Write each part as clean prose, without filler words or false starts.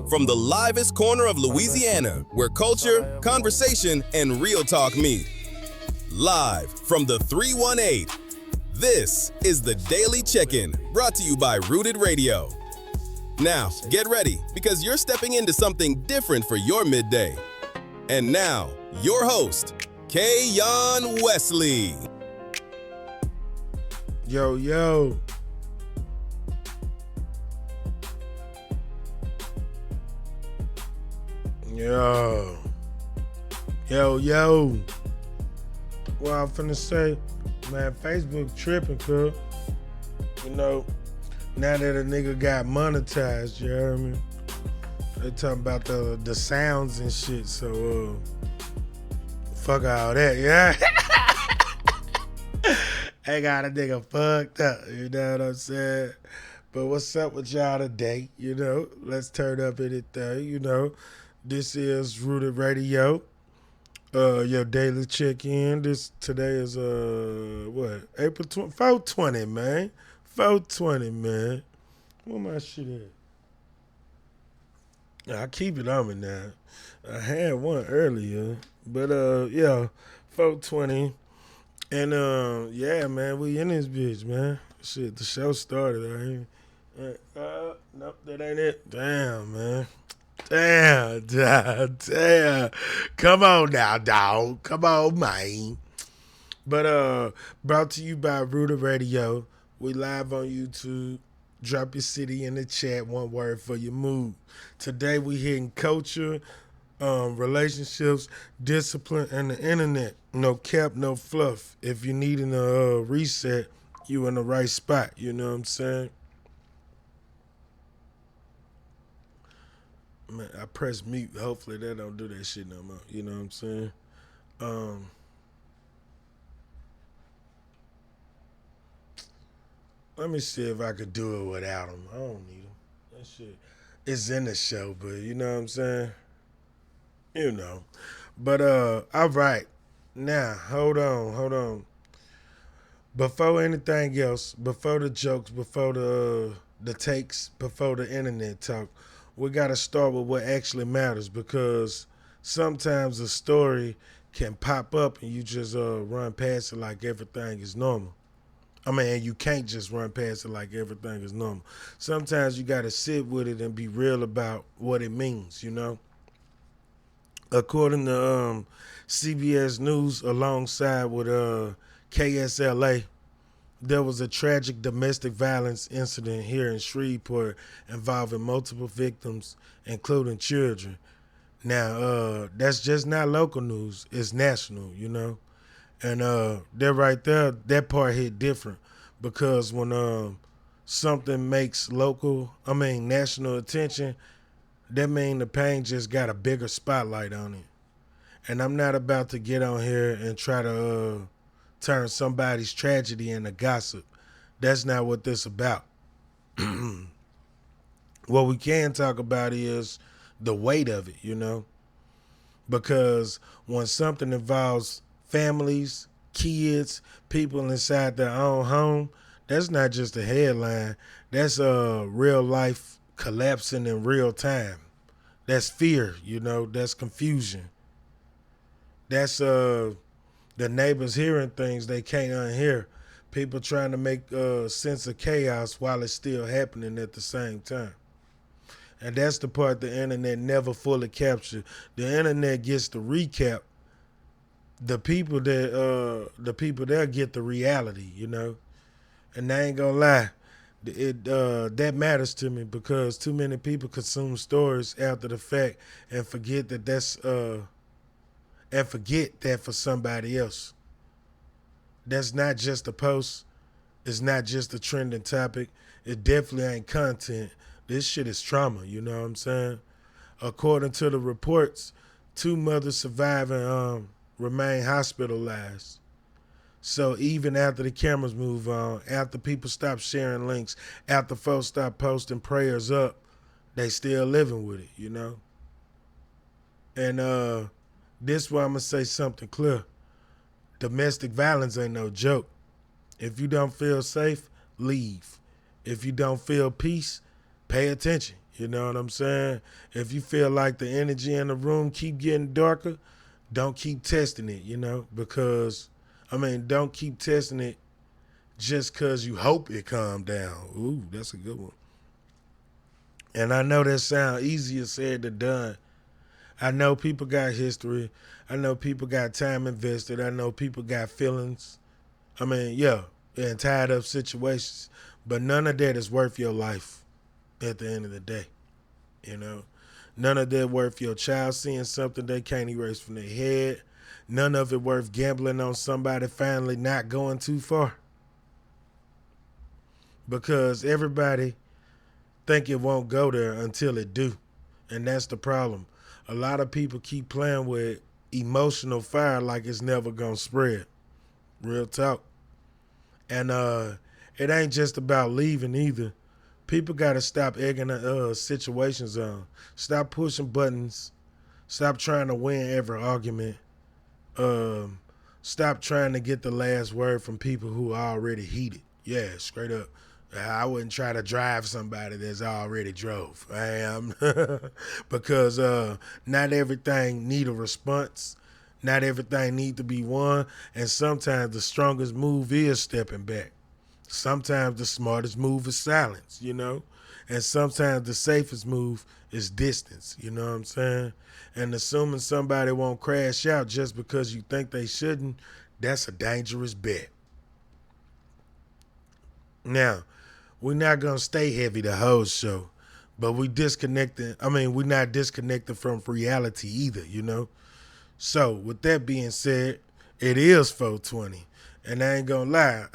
From the livest corner of Louisiana, where culture, conversation, and real talk meet. Live from the 318, this is the Daily Check-In, brought to you by Rooted Radio. Now, get ready, because you're stepping into something different for your midday. And now, your host, Kayon Wesley. Yo, yo. Yo. What I'm finna say, man, Facebook tripping, cuz. You know, now that a nigga got monetized, you know what I mean? They talking about the sounds and shit, so, fuck all that, yeah? I got a nigga fucked up, you know what I'm saying? But what's up with y'all today, you know? Let's turn up anything, you know? This is Rooted Radio, your daily check-in. Today is April 420, man. 420, man. Where my shit at? I keep it on me now. I had one earlier, but 420. And yeah, man, we in this bitch, man. Shit, the show started. Nope, that ain't it. Damn, man. Damn. Come on now, dog. Come on, man. But brought to you by Rooted Radio. We live on YouTube. Drop your city in the chat. One word for your mood. Today we hitting culture, relationships, discipline, and the internet. No cap, no fluff. If you needing a reset, you in the right spot. You know what I'm saying? Man, I press mute. Hopefully they don't do that shit no more. You know what I'm saying? Let me see if I could do it without them. I don't need them. That shit is in the show, but you know what I'm saying? You know. But all right. Now, hold on. Before anything else, before the jokes, before the takes, before the internet talk, we got to start with what actually matters, because sometimes a story can pop up and you just run past it like everything is normal. I mean, you can't just run past it like everything is normal. Sometimes you got to sit with it and be real about what it means, you know? According to CBS News, alongside with KSLA, there was a tragic domestic violence incident here in Shreveport involving multiple victims, including children. Now, that's just not local news. It's national, you know? And that right there, that part hit different, because when something makes national attention, that mean the pain just got a bigger spotlight on it. And I'm not about to get on here and try to turn somebody's tragedy into gossip. That's not what this about. What we can talk about is the weight of it, you know? Because when something involves families, kids, people inside their own home, that's not just a headline. That's real life collapsing in real time. That's fear, you know? That's confusion. That's the neighbors hearing things they can't unhear. People trying to make sense of chaos while it's still happening at the same time. And that's the part the internet never fully captured. The internet gets the recap. The people there get the reality, you know. And I ain't gonna lie, that matters to me, because too many people consume stories after the fact and forget that that's and forget that for somebody else. That's not just a post. It's not just a trending topic. It definitely ain't content. This shit is trauma, you know what I'm saying? According to the reports, 2 mothers surviving remain hospitalized. So even after the cameras move on, after people stop sharing links, after folks stop posting prayers up, they still living with it, you know? And this why I'm gonna say something clear. Domestic violence ain't no joke. If you don't feel safe, leave. If you don't feel peace, pay attention. You know what I'm saying? If you feel like the energy in the room keep getting darker, don't keep testing it, you know? Don't keep testing it just because you hope it calm down. Ooh, that's a good one. And I know that sounds easier said than done. I know people got history. I know people got time invested. I know people got feelings. And tied up situations. But none of that is worth your life at the end of the day. You know? None of that worth your child seeing something they can't erase from their head. None of it worth gambling on somebody finally not going too far. Because everybody think it won't go there until it do. And that's the problem. A lot of people keep playing with emotional fire like it's never gonna spread. Real talk. And it ain't just about leaving either. People gotta stop egging situations on. Stop pushing buttons. Stop trying to win every argument. Stop trying to get the last word from people who are already heated. Yeah, straight up. I wouldn't try to drive somebody that's already drove. I am. Because not everything need a response. Not everything need to be won. And sometimes the strongest move is stepping back. Sometimes the smartest move is silence, you know? And sometimes the safest move is distance, you know what I'm saying? And assuming somebody won't crash out just because you think they shouldn't, that's a dangerous bet. Now, we're not going to stay heavy the whole show, but we're not disconnected from reality either, you know? So, with that being said, it is 420. And I ain't gonna lie,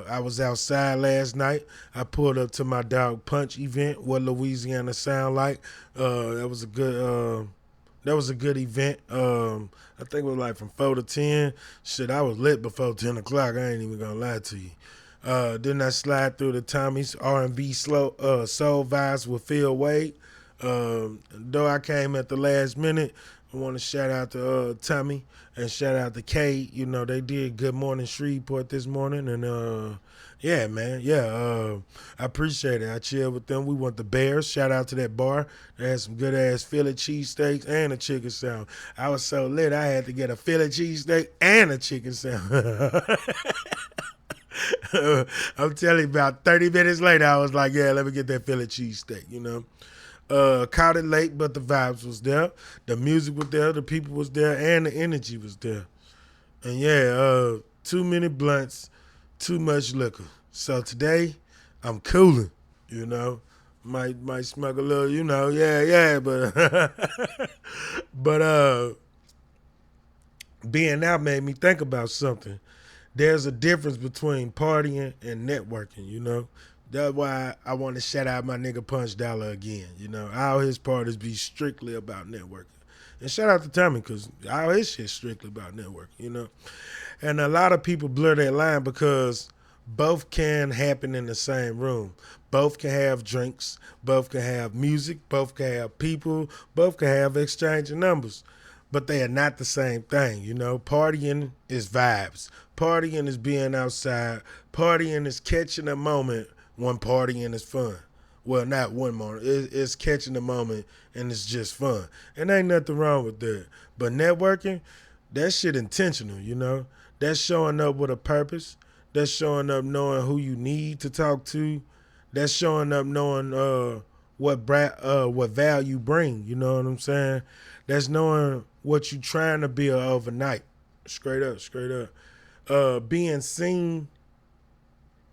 I was outside last night. I pulled up to my Dog Punch event, What Louisiana Sound Like. That was a good event. I think it was like from 4 to 10. Shit, I was lit before 10 o'clock. I ain't even gonna lie to you. Then I slide through the Tommy's R&B soul vibes with Phil Wade. Though I came at the last minute, I want to shout out to Tommy and shout out to Kay. You know, they did Good Morning Shreveport this morning. And, yeah, man. Yeah, I appreciate it. I chilled with them. We went to Bears. Shout out to that bar. They had some good-ass Philly cheesesteaks and a chicken sandwich. I was so lit, I had to get a Philly cheesesteak and a chicken sandwich. I'm telling you, about 30 minutes later, I was like, yeah, let me get that Philly cheesesteak, you know. Caught it late, but the vibes was there. The music was there, the people was there, and the energy was there. And yeah, too many blunts, too much liquor. So today, I'm cooling, you know. Might smoke a little, you know, yeah, but but being out made me think about something. There's a difference between partying and networking, you know. That's why I want to shout out my nigga Punch Dollar again. You know, all his parties be strictly about networking. And shout out to Tommy, because all his shit strictly about networking, you know. And a lot of people blur that line because both can happen in the same room. Both can have drinks. Both can have music. Both can have people. Both can have exchanging numbers. But they are not the same thing, you know. Partying is vibes. Partying is being outside. Partying is catching a moment when partying is fun. Well, not one moment. It's catching a moment and it's just fun. And ain't nothing wrong with that. But networking, that shit intentional, you know. That's showing up with a purpose. That's showing up knowing who you need to talk to. That's showing up knowing what value bring, you know what I'm saying? That's knowing what you trying to build overnight. Straight up. Being seen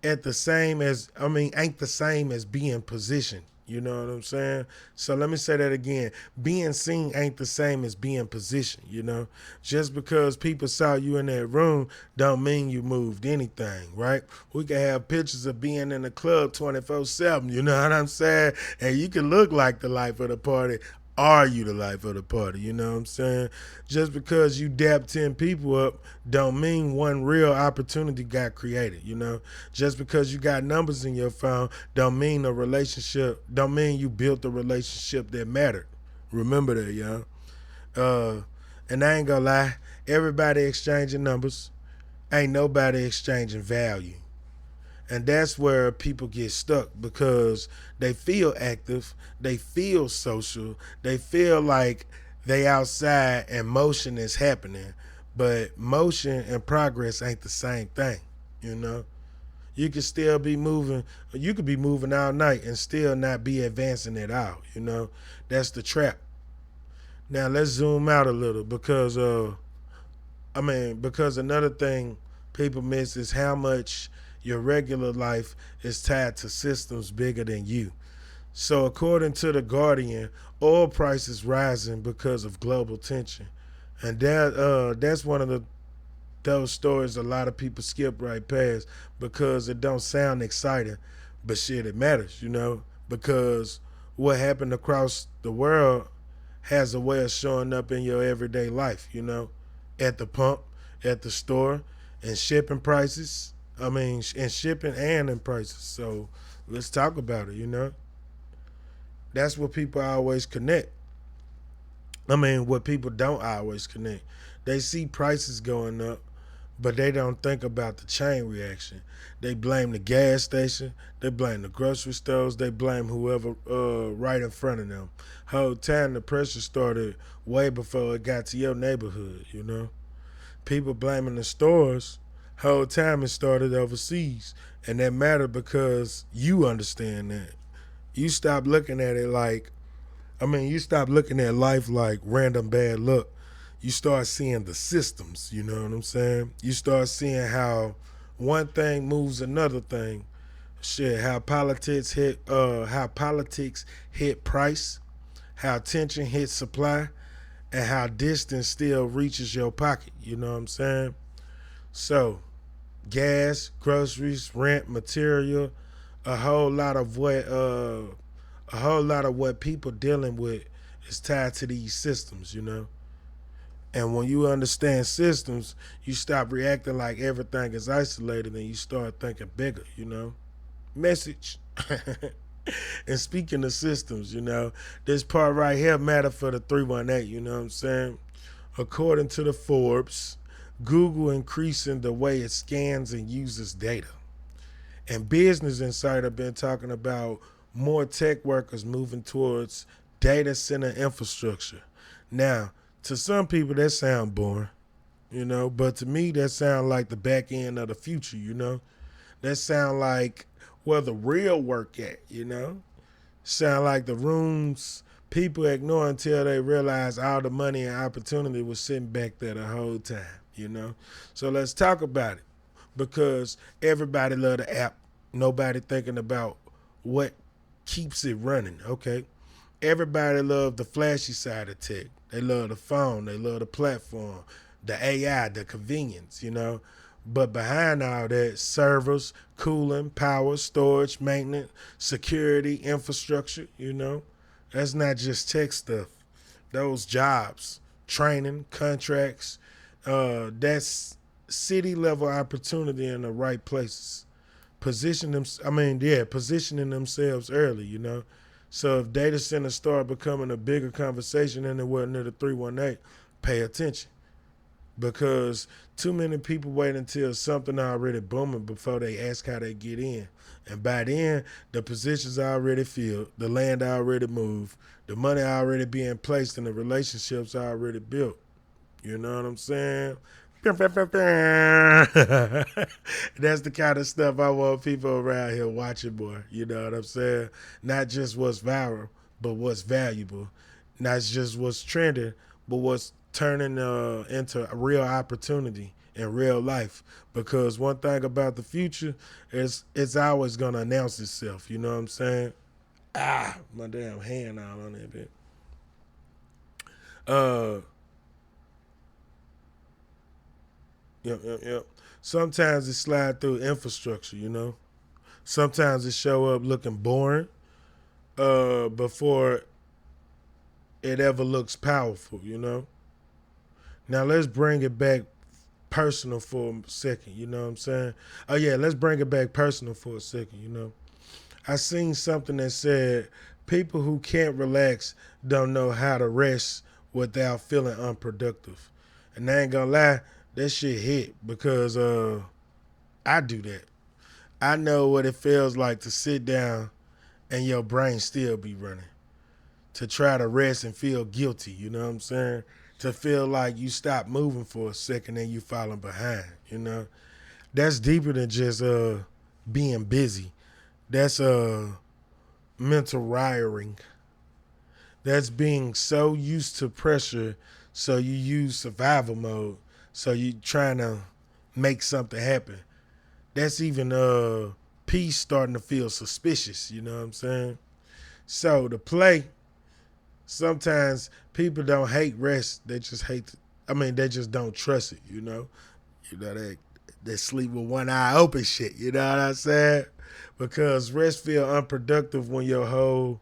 ain't the same as being positioned. You know what I'm saying? So let me say that again. Being seen ain't the same as being positioned, you know? Just because people saw you in that room don't mean you moved anything, right? We can have pictures of being in the club 24/7, you know what I'm saying? And you can look like the life of the party. Are you the life of the party? You know what I'm saying? Just because you dap 10 people up don't mean one real opportunity got created, you know? Just because you got numbers in your phone don't mean you built a relationship that mattered. Remember that, y'all. And I ain't gonna lie, everybody exchanging numbers, ain't nobody exchanging value. And that's where people get stuck because they feel active, they feel social, they feel like they outside and motion is happening. But motion and progress ain't the same thing, you know? You could still be moving, you could be moving all night and still not be advancing at all, you know? That's the trap. Now let's zoom out a little because another thing people miss is how much your regular life is tied to systems bigger than you. So according to the Guardian, oil prices rising because of global tension. And that's one of those stories a lot of people skip right past because it don't sound exciting, but shit, it matters, you know, because what happened across the world has a way of showing up in your everyday life, you know, at the pump, at the store, and shipping prices. And shipping and in prices. So let's talk about it, you know. That's what people always connect. What people don't always connect. They see prices going up, but they don't think about the chain reaction. They blame the gas station, they blame the grocery stores, they blame whoever right in front of them. Whole time the pressure started way before it got to your neighborhood, you know. People blaming the stores, whole time it started overseas. And that mattered because you understand that. You stop looking at it you stop looking at life like random bad luck. You start seeing the systems, you know what I'm saying? You start seeing how one thing moves another thing. Shit, how politics hit price, how tension hits supply, and how distance still reaches your pocket, you know what I'm saying? So, gas, groceries, rent, material, a whole lot of what people dealing with is tied to these systems, you know. And when you understand systems, you stop reacting like everything is isolated and you start thinking bigger, you know. Message. And speaking of systems, you know, this part right here matter for the 318, you know what I'm saying? According to the Forbes, Google increasing the way it scans and uses data. And Business Insider been talking about more tech workers moving towards data center infrastructure. Now, to some people that sound boring, you know, but to me that sound like the back end of the future, you know. That sound like where the real work at, you know. Sound like the rooms people ignore until they realize all the money and opportunity was sitting back there the whole time, you know. So let's talk about it because everybody love the app. Nobody thinking about what keeps it running, okay? Everybody love the flashy side of tech. They love the phone. They love the platform, the AI, the convenience, you know. But behind all that, servers, cooling, power, storage, maintenance, security, infrastructure, you know. That's not just tech stuff. Those jobs, training, contracts, that's city level opportunity in the right places. Positioning themselves early, you know. So if data centers start becoming a bigger conversation than it was near the 318, pay attention. Because too many people wait until something already booming before they ask how they get in. And by then, the positions are already filled, the land already moved, the money already being placed, and the relationships are already built. You know what I'm saying? That's the kind of stuff I want people around here watching, boy. You know what I'm saying? Not just what's viral, but what's valuable. Not just what's trending, but what's turning into a real opportunity in real life. Because one thing about the future is it's always going to announce itself. You know what I'm saying? My damn hand all on that bit. Uh, yep. Sometimes it slide through infrastructure, you know. Sometimes it show up looking boring, before it ever looks powerful, you know. Now let's bring it back personal for a second, you know what I'm saying? Oh yeah, let's bring it back personal for a second, you know. I seen something that said people who can't relax don't know how to rest without feeling unproductive. And I ain't gonna lie, that shit hit because I do that. I know what it feels like to sit down and your brain still be running. To try to rest and feel guilty, you know what I'm saying? To feel like you stop moving for a second and you falling behind, you know? That's deeper than just being busy. That's mental wiring. That's being so used to pressure, so you use survival mode, so you trying to make something happen. That's even peace starting to feel suspicious, you know what I'm saying? So the play, sometimes people don't hate rest, they just they just don't trust it, you know? You know, they sleep with one eye open shit, you know what I'm saying? Because rest feel unproductive when your whole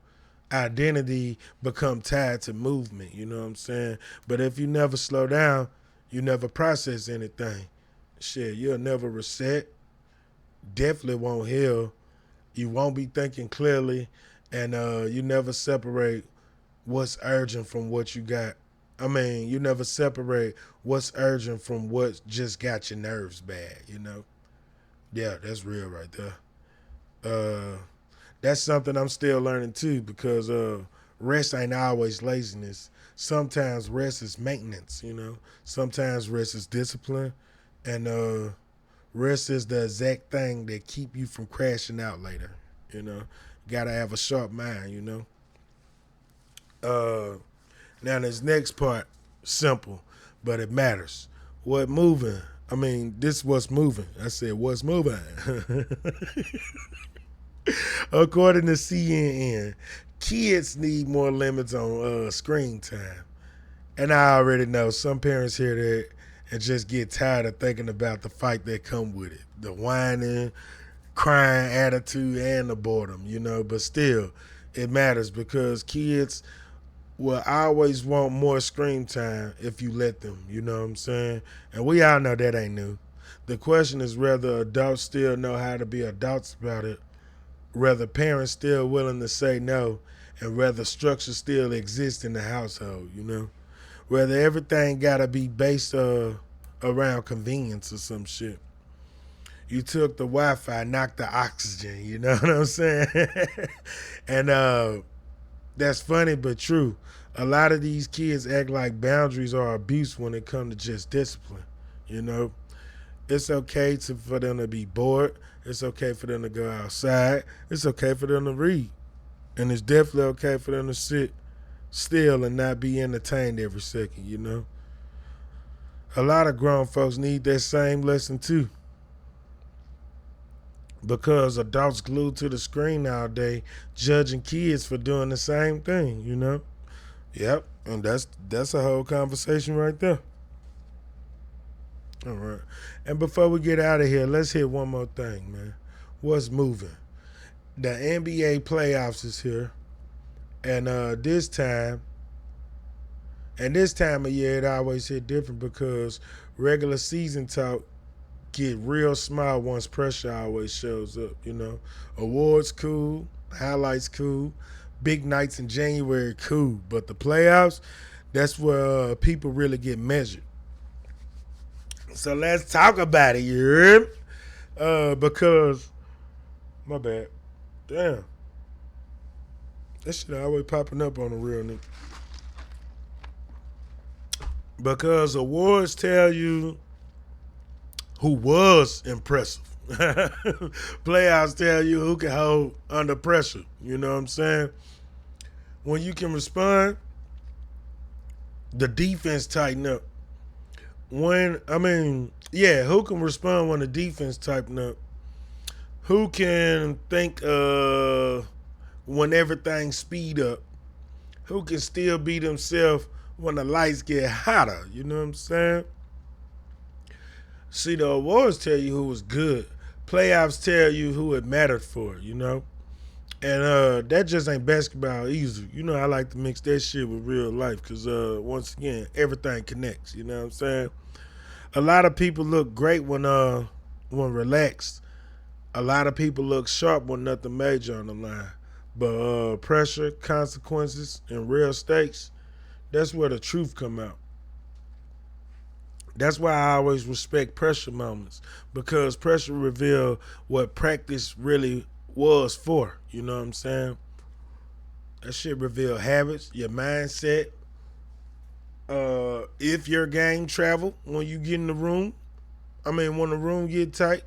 identity become tied to movement, you know what I'm saying? But if you never slow down, you never process anything. Shit, you'll never reset, definitely won't heal, you won't be thinking clearly, and you never separate what's urgent from what you got. You never separate what's urgent from what just got your nerves bad, you know? Yeah, that's real right there. That's something I'm still learning too because rest ain't always laziness. Sometimes rest is maintenance, you know? Sometimes rest is discipline. And rest is the exact thing that keep you from crashing out later, you know? You gotta have a sharp mind, you know? Now this next part, simple, but it matters. What moving? This what's moving. I said, what's moving? According to CNN, kids need more limits on screen time. And I already know some parents hear that and just get tired of thinking about the fight that come with it. The whining, crying attitude and the boredom, you know, but still, it matters because kids will always want more screen time if you let them, you know what I'm saying? And we all know that ain't new. The question is whether adults still know how to be adults about it, whether parents still willing to say no, and whether structure still exists in the household, you know? Whether everything gotta be based around convenience or some shit. You took the Wi-Fi, knocked the oxygen, you know what I'm saying? And that's funny but true. A lot of these kids act like boundaries are abuse when it comes to just discipline, you know? It's okay for them to be bored. It's okay for them to go outside. It's okay for them to read. And it's definitely okay for them to sit still and not be entertained every second, you know? A lot of grown folks need that same lesson too. Because adults glued to the screen all day judging kids for doing the same thing, you know? Yep, and that's a whole conversation right there. All right. And before we get out of here, let's hit one more thing, man. What's moving? The NBA playoffs is here. And this time of year, it always hit different because regular season talk get real small once pressure always shows up, you know. Awards cool, highlights cool, big nights in January cool, but the playoffs, that's where people really get measured. So let's talk about it, you hear me? Because, my bad, damn, that shit always popping up on the real nigga. Because awards tell you who was impressive. Playoffs tell you who can hold under pressure. You know what I'm saying? When you can respond, the defense tighten up. Who can respond when the defense tighten up? Who can think when everything speed up, who can still be themselves when the lights get hotter. You know what I'm saying? See, the awards tell you who was good. Playoffs tell you who it mattered for, you know? And that just ain't basketball either. You know, I like to mix that shit with real life because, once again, everything connects. You know what I'm saying? A lot of people look great when relaxed. A lot of people look sharp when nothing major on the line. But pressure, consequences, and real stakes, that's where the truth come out. That's why I always respect pressure moments, because pressure reveal what practice really was for. You know what I'm saying? That shit reveal habits, your mindset. If your game travel when you get in the room, when the room get tight,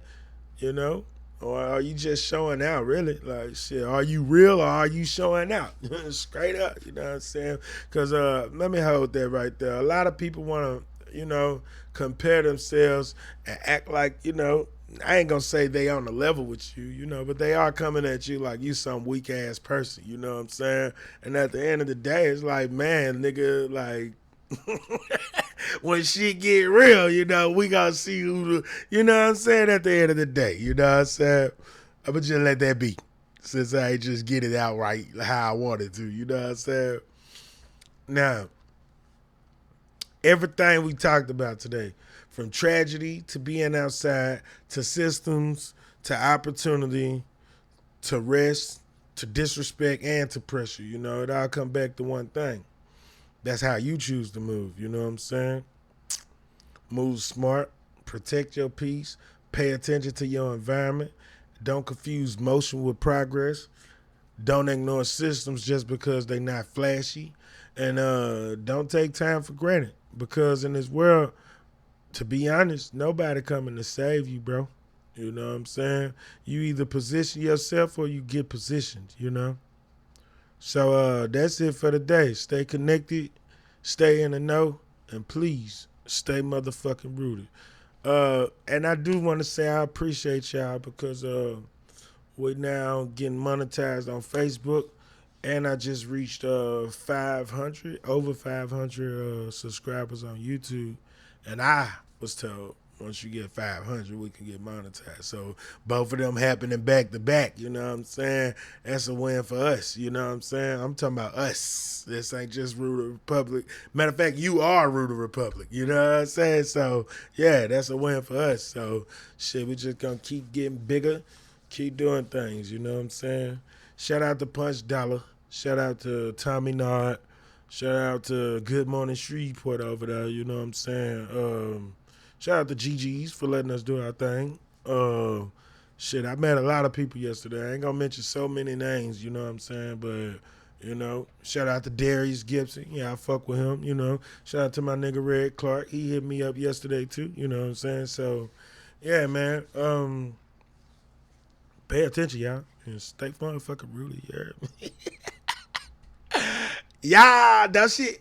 you know, or are you just showing out? Really, like shit. Are you real or are you showing out? Straight up, you know what I'm saying? Because let me hold that right there. A lot of people want to, compare themselves and act like, I ain't gonna say they on the level with you, but they are coming at you like you some weak ass person, you know what I'm saying? And at the end of the day, it's like, man, nigga, like when shit get real, we gonna see who, you know what I'm saying, at the end of the day, you know what I'm saying? I'm gonna just let that be, since I ain't just get it out right how I wanted to, you know what I'm saying? Now, everything we talked about today, from tragedy to being outside, to systems, to opportunity, to rest, to disrespect, and to pressure, it all come back to one thing. That's how you choose to move, you know what I'm saying? Move smart, protect your peace, pay attention to your environment, don't confuse motion with progress, don't ignore systems just because they're not flashy, and don't take time for granted, because in this world, to be honest, nobody coming to save you, bro. You know what I'm saying? You either position yourself or you get positioned, So that's it for today. Stay connected, stay in the know, and please stay motherfucking rooted. And I do want to say I appreciate y'all, because we're now getting monetized on Facebook, and I just reached over 500 subscribers on YouTube, and I was told once you get 500, we can get monetized. So both of them happening back to back, you know what I'm saying? That's a win for us, you know what I'm saying? I'm talking about us. This ain't just Ruder Republic. Matter of fact, you are Ruder Republic, you know what I'm saying? So, yeah, that's a win for us. So, shit, we just gonna keep getting bigger, keep doing things, you know what I'm saying? Shout out to Punch Dollar. Shout out to Tommy Nard. Shout out to Good Morning Shreveport over there, you know what I'm saying? Shout out to GG's for letting us do our thing. Shit, I met a lot of people yesterday. I ain't gonna mention so many names, you know what I'm saying? But, shout out to Darius Gibson. Yeah, I fuck with him, Shout out to my nigga Red Clark. He hit me up yesterday too, you know what I'm saying? So, yeah, man. Pay attention, y'all. And stay motherfucking rooted, you heard me? Yeah, that shit.